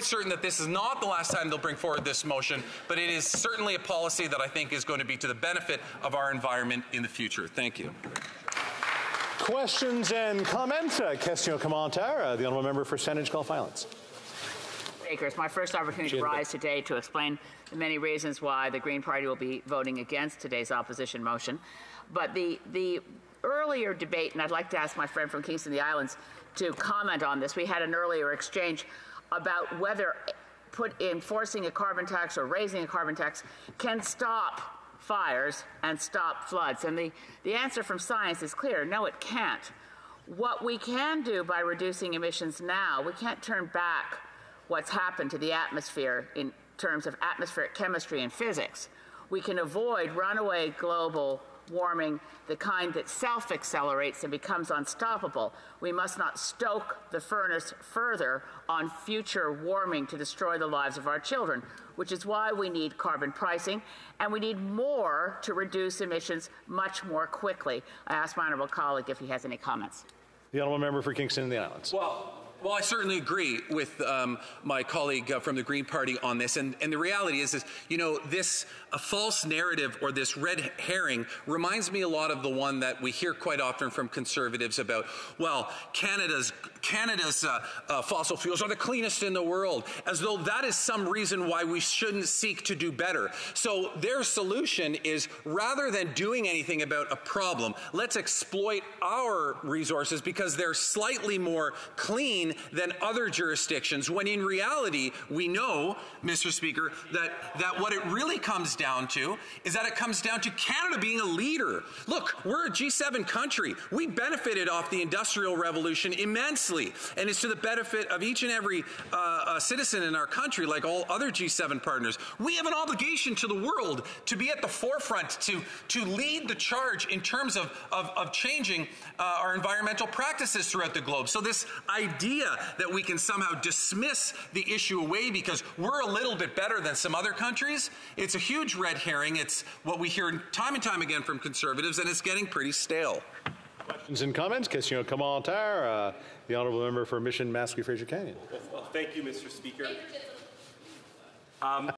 quite certain that this is not the last time they'll bring forward this motion, but it is certainly a policy that I think is going to be to the benefit of our environment in the future. Thank you. Questions and comments? Question or commentaire? The honourable member for Saanich Gulf Islands. It's my first opportunity to rise today to explain the many reasons why the Green Party will be voting against today's opposition motion. But the earlier debate, and I'd like to ask my friend from Kingston, the Islands, to comment on this. We had an earlier exchange about whether enforcing a carbon tax or raising a carbon tax can stop fires and stop floods. And the answer from science is clear: no, it can't. What we can do by reducing emissions now, we can't turn back what's happened to the atmosphere in terms of atmospheric chemistry and physics. We can avoid runaway global warming, the kind that self-accelerates and becomes unstoppable. We must not stoke the furnace further on future warming to destroy the lives of our children, which is why we need carbon pricing, and we need more to reduce emissions much more quickly. I ask my honourable colleague if he has any comments. The honourable member for Kingston and the Islands. Well, I certainly agree with my colleague from the Green Party on this, and the reality is you know, this a false narrative or this red herring reminds me a lot of the one that we hear quite often from Conservatives about, well, Canada's fossil fuels are the cleanest in the world, as though that is some reason why we shouldn't seek to do better. So their solution is, rather than doing anything about a problem, let's exploit our resources because they're slightly more clean than other jurisdictions, when in reality we know, Mr. Speaker, that what it really comes down to is that it comes down to Canada being a leader. Look, we're a G7 country. We benefited off the Industrial Revolution immensely, and it's to the benefit of each and every citizen in our country, like all other G7 partners. We have an obligation to the world to be at the forefront, to lead the charge in terms of changing our environmental practices throughout the globe. So this idea that we can somehow dismiss the issue away because we're a little bit better than some other countries, it's a huge red herring. It's what we hear time and time again from Conservatives, and it's getting pretty stale. Questions and comments? Question or commentaire? The honourable member for Mission Mascot Fraser Canyon. Well, thank you, Mr. Speaker.